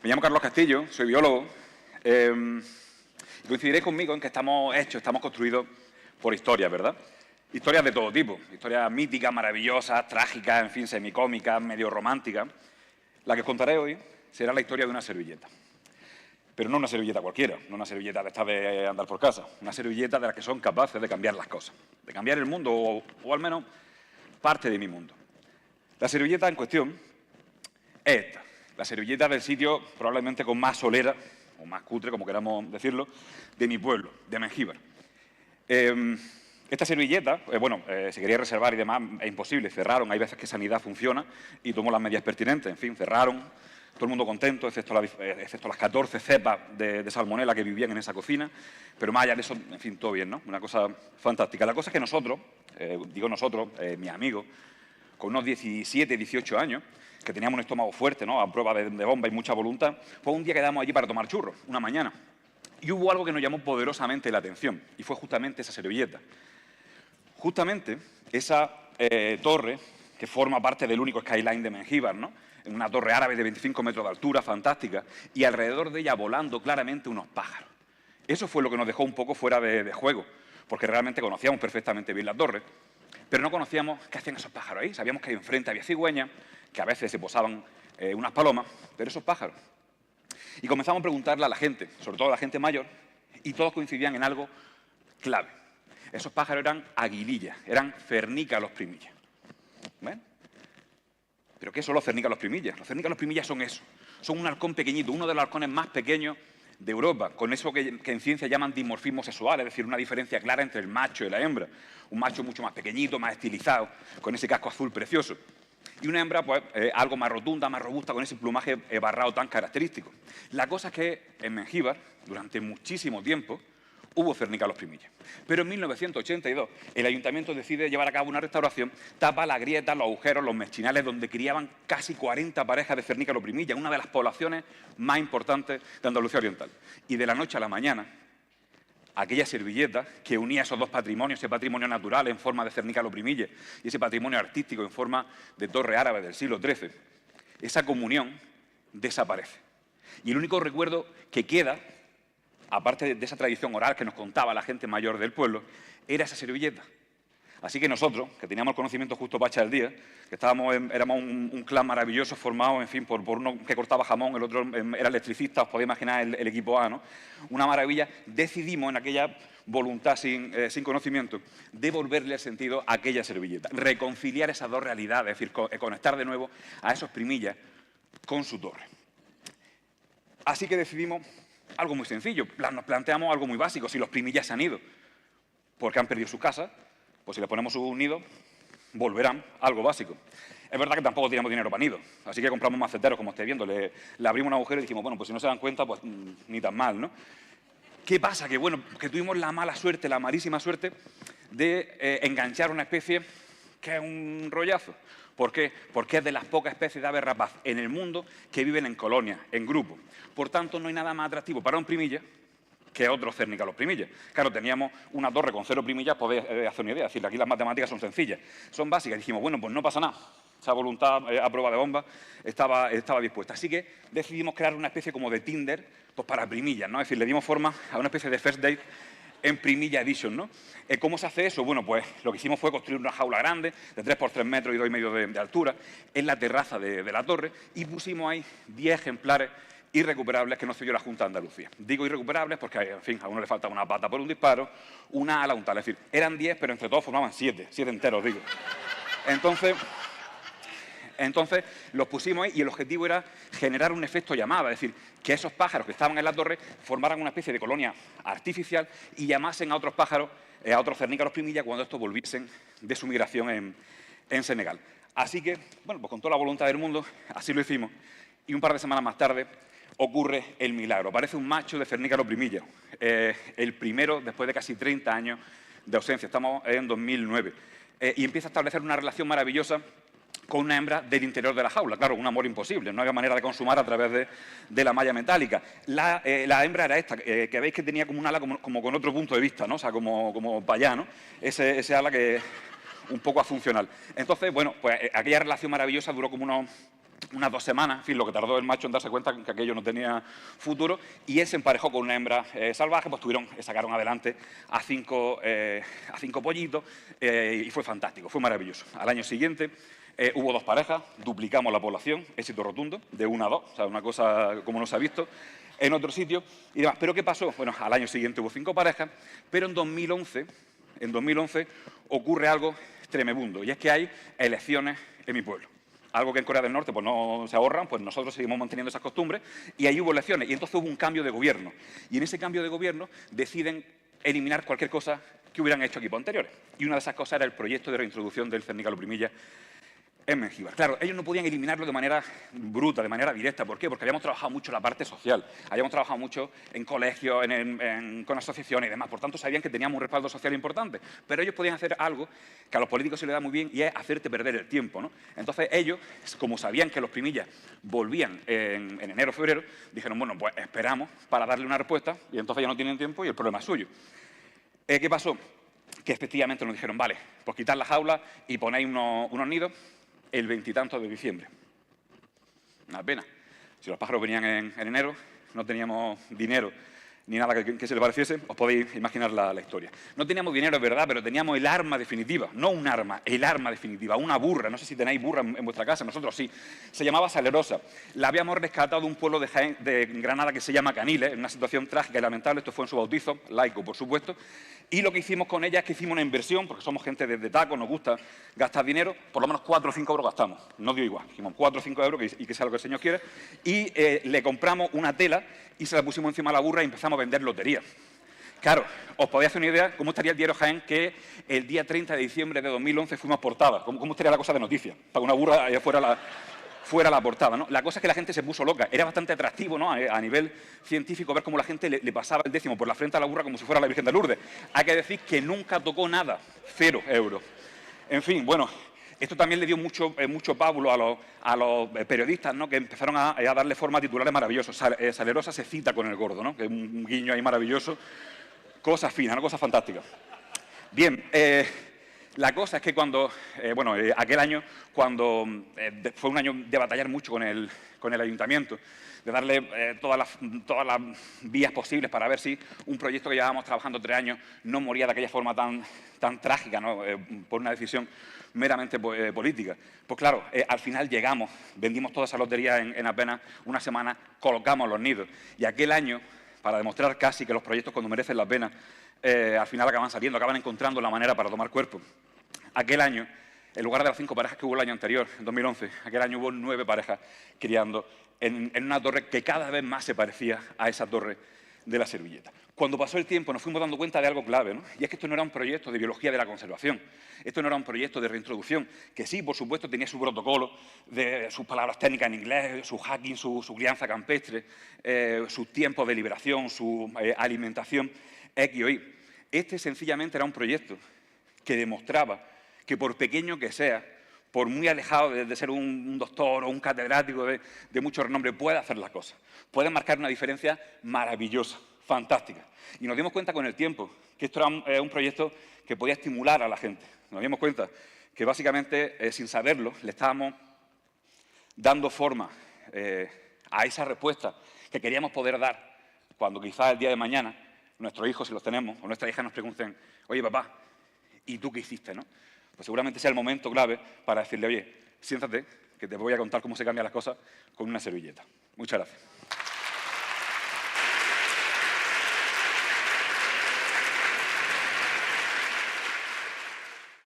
Me llamo Carlos Castillo, soy biólogo. Y coincidiréis conmigo en que estamos construidos por historias, ¿verdad? Historias de todo tipo, historias míticas, maravillosas, trágicas, en fin, semicómicas, medio románticas. La que os contaré hoy será la historia de una servilleta. Pero no una servilleta cualquiera, no una servilleta de esta de andar por casa, una servilleta de las que son capaces de cambiar las cosas, de cambiar el mundo o al menos parte de mi mundo. La servilleta en cuestión es esta, la servilleta del sitio probablemente con más solera, o más cutre, como queramos decirlo, de mi pueblo, de Mengíbar. Esta servilleta, se quería reservar y demás, es imposible, cerraron, hay veces que Sanidad funciona y tomó las medidas pertinentes, en fin, cerraron, todo el mundo contento, excepto las 14 cepas de salmonela que vivían en esa cocina, pero más allá de eso, en fin, todo bien, ¿no? Una cosa fantástica. La cosa es que nosotros, mis amigos, con unos 17, 18 años, que teníamos un estómago fuerte, ¿no?, a prueba de bomba y mucha voluntad, pues un día quedamos allí para tomar churros, una mañana. Y hubo algo que nos llamó poderosamente la atención, y fue justamente esa servilleta. Justamente esa torre, que forma parte del único skyline de Mengíbar, ¿no?, una torre árabe de 25 metros de altura, fantástica, y alrededor de ella volando claramente unos pájaros. Eso fue lo que nos dejó un poco fuera de juego, porque realmente conocíamos perfectamente bien la torre, pero no conocíamos qué hacían esos pájaros ahí. Sabíamos que enfrente había cigüeñas, que a veces se posaban unas palomas, pero esos pájaros. Y comenzamos a preguntarle a la gente, sobre todo a la gente mayor, y todos coincidían en algo clave. Esos pájaros eran aguilillas, eran cernícalos primillas. ¿Ven? ¿Pero qué son los cernícalos primillas? Los cernícalos primillas son eso, son un halcón pequeñito, uno de los halcones más pequeños de Europa, con eso que en ciencia llaman dimorfismo sexual, es decir, una diferencia clara entre el macho y la hembra. Un macho mucho más pequeñito, más estilizado, con ese casco azul precioso. Y una hembra, pues, algo más rotunda, más robusta, con ese plumaje barrado tan característico. La cosa es que en Mengíbar, durante muchísimo tiempo, hubo cernícalos primillas. Pero en 1982 el ayuntamiento decide llevar a cabo una restauración, tapa las grietas, los agujeros, los mechinales, donde criaban casi 40 parejas de cernícalos primillas, una de las poblaciones más importantes de Andalucía Oriental. Y de la noche a la mañana, aquella servilleta que unía esos dos patrimonios, ese patrimonio natural en forma de cernícalo primilla y ese patrimonio artístico en forma de torre árabe del siglo XIII, esa comunión desaparece. Y el único recuerdo que queda, aparte de esa tradición oral que nos contaba la gente mayor del pueblo, era esa servilleta. Así que nosotros, que teníamos el conocimiento justo para echar el día, que éramos un clan maravilloso formado, en fin, por uno que cortaba jamón, el otro era electricista, os podéis imaginar el equipo A, ¿no? Una maravilla. Decidimos en aquella voluntad sin conocimiento devolverle el sentido a aquella servilleta, reconciliar esas dos realidades, es decir, conectar de nuevo a esos primillas con su torre. Así que decidimos algo muy sencillo, nos planteamos algo muy básico. Si los primillas se han ido porque han perdido su casa, pues si les ponemos un nido, volverán, algo básico. Es verdad que tampoco teníamos dinero para nidos, así que compramos maceteros, como estáis viendo. Le abrimos un agujero y dijimos, bueno, pues si no se dan cuenta, pues ni tan mal, ¿no? ¿Qué pasa? Que tuvimos la mala suerte, la malísima suerte de enganchar una especie que es un rollazo. ¿Por qué? Porque es de las pocas especies de aves rapaz en el mundo que viven en colonias, en grupos. Por tanto, no hay nada más atractivo para un primilla que otros cernícalos primillas. Claro, teníamos una torre con 0 primillas, podéis hacer una idea. Es decir, aquí las matemáticas son sencillas, son básicas. Dijimos, bueno, pues no pasa nada. Esa voluntad a prueba de bomba estaba dispuesta. Así que decidimos crear una especie como de Tinder, pues para primillas, ¿no? Es decir, le dimos forma a una especie de first date en Primilla Edition, ¿no? ¿Cómo se hace eso? Bueno, pues lo que hicimos fue construir una jaula grande de 3 por 3 metros y 2,5 de altura en la terraza de la torre y pusimos ahí 10 ejemplares irrecuperables que nos cedió la Junta de Andalucía. Digo irrecuperables porque, en fin, a uno le falta una pata por un disparo, una ala, un tal. Es decir, eran 10, pero entre todos formaban 7 enteros, digo. Entonces los pusimos ahí y el objetivo era generar un efecto llamada, es decir, que esos pájaros que estaban en la torre formaran una especie de colonia artificial y llamasen a otros pájaros, a otros cernícalos primilla, cuando estos volviesen de su migración en Senegal. Así que, bueno, pues con toda la voluntad del mundo, así lo hicimos. Y un par de semanas más tarde ocurre el milagro. Aparece un macho de cernícalo primilla, el primero después de casi 30 años de ausencia. Estamos en 2009. Y empieza a establecer una relación maravillosa con una hembra del interior de la jaula. Claro, un amor imposible, no había manera de consumar a través de la malla metálica. La hembra era esta, que veis que tenía como un ala como con otro punto de vista, ¿no? O sea, como para allá, ¿no? Ese ala que un poco afuncional. Entonces, bueno, pues aquella relación maravillosa duró como unos unas 2 semanas, en fin, lo que tardó el macho en darse cuenta que aquello no tenía futuro, y él se emparejó con una hembra salvaje, pues sacaron adelante a 5 pollitos, y fue fantástico, fue maravilloso. Al año siguiente hubo 2 parejas, duplicamos la población, éxito rotundo, de 1 a 2, o sea, una cosa como no se ha visto en otro sitio y demás. ¿Pero qué pasó? Bueno, al año siguiente hubo 5 parejas, pero en 2011 ocurre algo tremebundo, y es que hay elecciones en mi pueblo. Algo que en Corea del Norte pues no se ahorran, pues nosotros seguimos manteniendo esas costumbres, y ahí hubo elecciones, y entonces hubo un cambio de gobierno. Y en ese cambio de gobierno deciden eliminar cualquier cosa que hubieran hecho equipos anteriores. Y una de esas cosas era el proyecto de reintroducción del cernícalo-primilla en Mengíbar. Claro, ellos no podían eliminarlo de manera bruta, de manera directa. ¿Por qué? Porque habíamos trabajado mucho la parte social, habíamos trabajado mucho en colegios, con asociaciones y demás. Por tanto, sabían que teníamos un respaldo social importante. Pero ellos podían hacer algo que a los políticos se les da muy bien, y es hacerte perder el tiempo, ¿no? Entonces, ellos, como sabían que los primillas volvían en enero o febrero, dijeron, bueno, pues esperamos para darle una respuesta, y entonces ya no tienen tiempo y el problema es suyo. ¿Qué pasó? Que efectivamente nos dijeron, vale, pues quitar las jaulas y ponéis unos nidos el 20 y tantos de diciembre. Una pena. Si los pájaros venían en enero, no teníamos dinero ni nada que se le pareciese, os podéis imaginar la historia. No teníamos dinero, es verdad, pero teníamos el arma definitiva. No un arma, el arma definitiva. Una burra. No sé si tenéis burra en vuestra casa, nosotros sí. Se llamaba Salerosa. La habíamos rescatado de un pueblo de Granada que se llama Caniles, en una situación trágica y lamentable. Esto fue en su bautizo, laico, por supuesto. Y lo que hicimos con ella es que hicimos una inversión, porque somos gente de taco, nos gusta gastar dinero, por lo menos 4 o 5 euros gastamos. No dio igual. Dijimos 4 o 5 euros y que sea lo que el Señor quiera. Y le compramos una tela y se la pusimos encima de la burra y empezamos a vender lotería. Claro, os podéis hacer una idea cómo estaría el diario Jaén que el día 30 de diciembre de 2011 fuimos portada. ¿Cómo estaría la cosa de noticias? Para que una burra fuera la portada, ¿no? La cosa es que la gente se puso loca. Era bastante atractivo, ¿no?, a nivel científico ver cómo la gente le pasaba el décimo por la frente a la burra como si fuera la Virgen de Lourdes. Hay que decir que nunca tocó nada, 0 euros. En fin, bueno, esto también le dio mucho pábulo a los periodistas, ¿no?, que empezaron a darle forma a titulares maravillosos. Salerosa se cita con el gordo, ¿no?, que es un guiño ahí maravilloso. Cosas finas, ¿no?, cosas fantásticas. Bien, la cosa es que aquel año, cuando fue un año de batallar mucho con el ayuntamiento, de darle todas las vías posibles para ver si un proyecto que llevábamos trabajando 3 años no moría de aquella forma tan trágica, ¿no?, por una decisión meramente política. Pues claro, al final llegamos, vendimos toda esa lotería en apenas una semana, colocamos los nidos. Y aquel año, para demostrar casi que los proyectos, cuando merecen la pena, al final acaban saliendo, acaban encontrando la manera para tomar cuerpo. Aquel año, en lugar de las 5 parejas que hubo el año anterior, en 2011, aquel año hubo 9 parejas criando en una torre que cada vez más se parecía a esa torre de la servilleta. Cuando pasó el tiempo nos fuimos dando cuenta de algo clave, ¿no? Y es que esto no era un proyecto de biología de la conservación, esto no era un proyecto de reintroducción, que sí, por supuesto, tenía su protocolo, de sus palabras técnicas en inglés, su hacking, su crianza campestre, sus tiempos de liberación, su alimentación X o Y. Este sencillamente era un proyecto que demostraba que, por pequeño que sea, por muy alejado de ser un doctor o un catedrático de mucho renombre, puede hacer las cosas, puede marcar una diferencia maravillosa, fantástica. Y nos dimos cuenta con el tiempo que esto era un proyecto que podía estimular a la gente. Nos dimos cuenta que básicamente, sin saberlo, le estábamos dando forma a esa respuesta que queríamos poder dar cuando quizás el día de mañana nuestros hijos, si los tenemos, o nuestras hijas nos pregunten, oye, papá, ¿y tú qué hiciste, no? Pues seguramente sea el momento clave para decirle, oye, siéntate, que te voy a contar cómo se cambian las cosas con una servilleta. Muchas gracias.